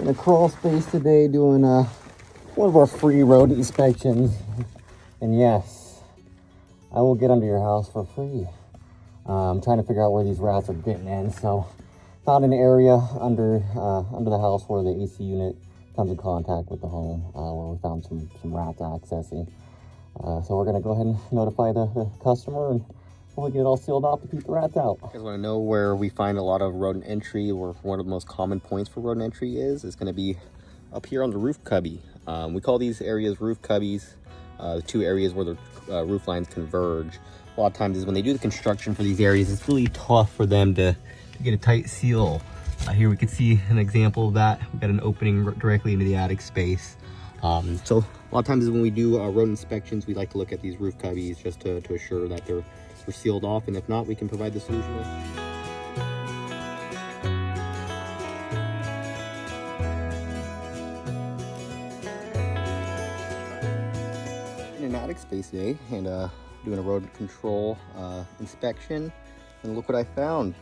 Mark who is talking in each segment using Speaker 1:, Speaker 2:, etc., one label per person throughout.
Speaker 1: the crawl space today doing one of our free rodent inspections. And yes, I will get under your house for free. I'm trying to figure out where these rats are getting in. So found an area under the house where the AC unit comes in contact with the home, where we found some rats accessing. So we're gonna go ahead and notify the customer and hopefully get it all sealed off to keep the rats out. You guys wanna know where we find a lot of rodent entry, or one of the most common points for rodent entry is? It's gonna be up here on the roof cubby. We call these areas roof cubbies, the two areas where the roof lines converge. A lot of times is when they do the construction for these areas, it's really tough for them to get a tight seal. Here we can see an example of that. We've got an opening directly into the attic space. So a lot of times when we do rodent inspections, we like to look at these roof cubbies just to assure that they're sealed off, and if not, we can provide the solution. In an attic space today and doing a rodent control inspection, and look what I found.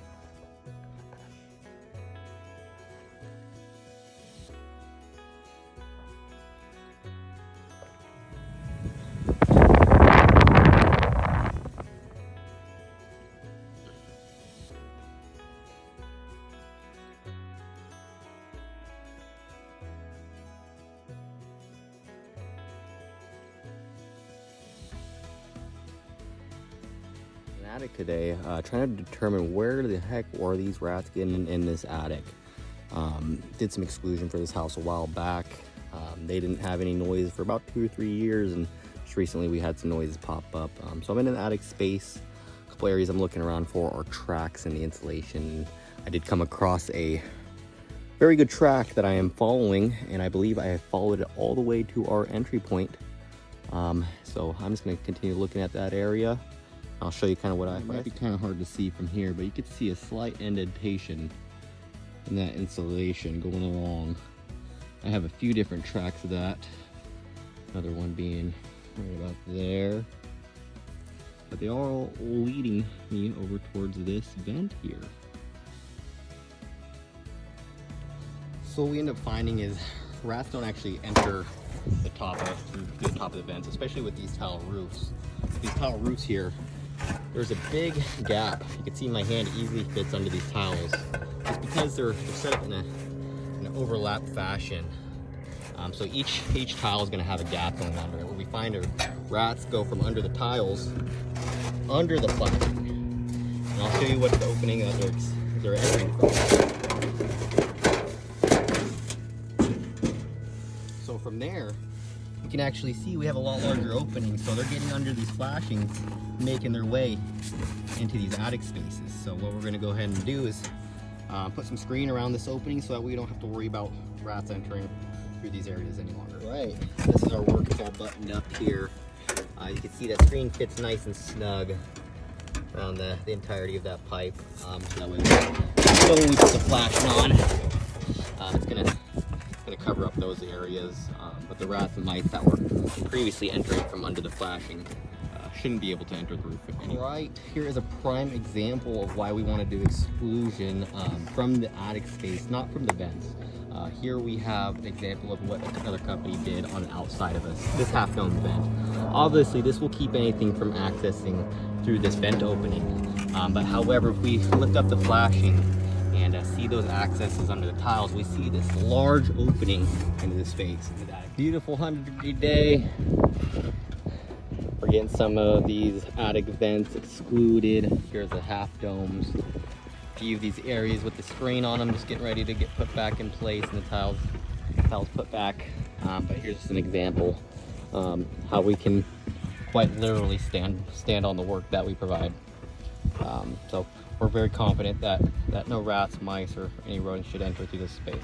Speaker 1: Attic today, trying to determine where the heck were these rats getting in this attic. Did some exclusion for this house a while back. They didn't have any noise for about 2 or 3 years, and just recently we had some noises pop up. So I'm in an attic space. A couple areas I'm looking around for are tracks in the insulation. I did come across a very good track that I am following, and I believe I have followed it all the way to our entry point. So I'm just going to continue looking at that area. I'll show you kind of what I find. It might be kind of hard to see from here, but you can see a slight indentation in that insulation going along. I have a few different tracks of that. Another one being right about there. But they are all leading me over towards this vent here. So what we end up finding is rats don't actually enter the top of the vents, especially with these tile roofs. These tile roofs here, there's a big gap. You can see my hand easily fits under these tiles. It's because they're set up in an overlap fashion. So each tile is going to have a gap going under it. What we find are rats go from under the tiles under the flashing. And I'll show you what the opening that they're entering from. So from there, you can actually see we have a lot larger openings, so they're getting under these flashings, making their way into these attic spaces. So what we're going to go ahead and do is put some screen around this opening so that we don't have to worry about rats entering through these areas any longer. Right, this is our work. It's all buttoned up here. You can see that screen fits nice and snug around the entirety of that pipe. So that way, when we put the flashing on, it's going to cover up those areas, but the rats and mice that were previously entering from under the flashing shouldn't be able to enter the roof anymore. Right, here is a prime example of why we want to do exclusion from the attic space, not from the vents. Here we have an example of what another company did on the outside of this half-dome vent. Obviously, this will keep anything from accessing through this vent opening, but however, if we lift up the flashing and see those accesses under the tiles, we see this large opening into the space. Beautiful 100-degree day. We're getting some of these attic vents excluded. Here's the half domes. A few of these areas with the screen on them just getting ready to get put back in place, and the tiles put back. But here's just an example how we can quite literally stand on the work that we provide. So we're very confident that no rats, mice, or any rodents should enter through this space.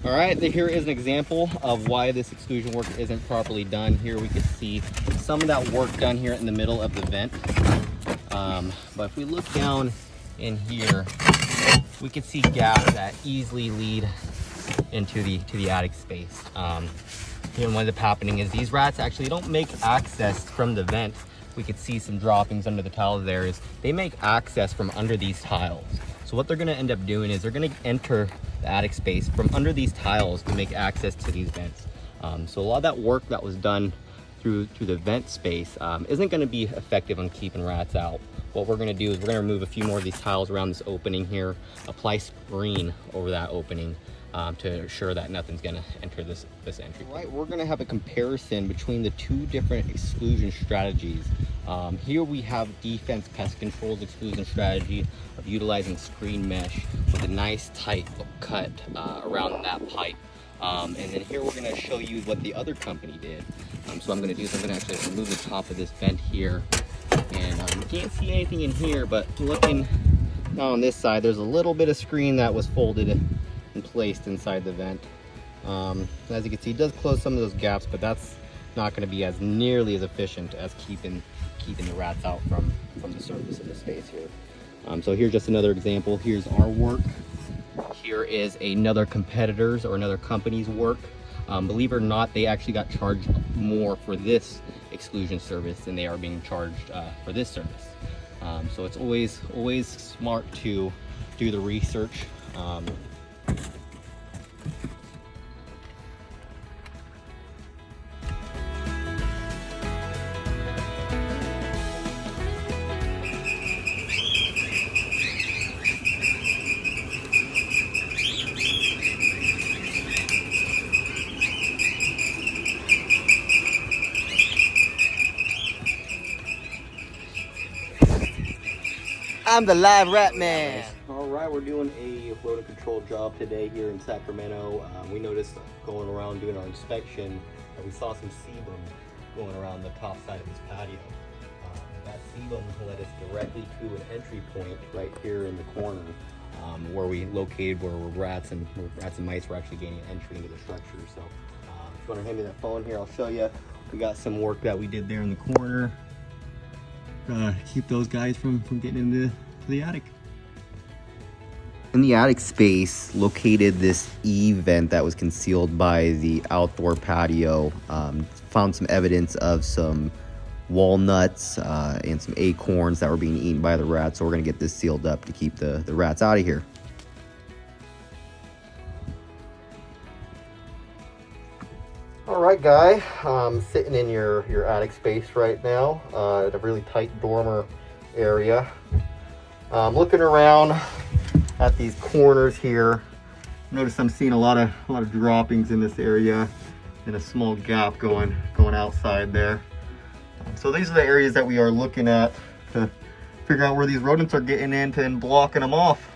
Speaker 1: All right, here is an example of why this exclusion work isn't properly done. Here we can see some of that work done here in the middle of the vent. But if we look down in here, we can see gaps that easily lead into the attic space. Here, what ends up happening is these rats actually don't make access from the vent. We could see some droppings under the tiles there. They make access from under these tiles. So So what they're gonna end up doing is they're gonna enter the attic space from under these tiles to make access to these vents. So a lot of that work that was done through the vent space isn't gonna be effective on keeping rats out. What we're gonna do is we're gonna remove a few more of these tiles around this opening here, apply screen over that opening to ensure that nothing's gonna enter this entry. Right, we're gonna have a comparison between the two different exclusion strategies. Here we have defense pest control's exclusion strategy of utilizing screen mesh with a nice tight cut around that pipe. And then here we're gonna show you what the other company did. So what I'm gonna do is I'm gonna actually remove the top of this vent here. And you can't see anything in here, but looking now on this side, there's a little bit of screen that was folded and placed inside the vent. As you can see, it does close some of those gaps, but that's not gonna be as nearly as efficient as keeping the rats out from the surface of the space here. So here's just another example. Here's our work. Here is another competitor's or another company's work. Believe it or not, they actually got charged more for this exclusion service than they are being charged for this service. So it's always smart to do the research. I'm the live rat man. All right, we're doing a rodent control job today here in Sacramento. We noticed going around doing our inspection that we saw some sebum going around the top side of this patio. That sebum led us directly to an entry point right here in the corner where we located where rats and mice were actually gaining entry into the structure. So if you want to hand me that phone here, I'll show you. We got some work that we did there in the corner. Keep those guys from getting into the attic. In the attic space, located this E vent that was concealed by the outdoor patio. Found some evidence of some walnuts and some acorns that were being eaten by the rats. So we're gonna get this sealed up to keep the rats out of here. All right, Guy, sitting in your attic space right now at a really tight dormer area. Looking around at these corners here, notice I'm seeing a lot of droppings in this area and a small gap going outside there. So these are the areas that we are looking at to figure out where these rodents are getting into and blocking them off.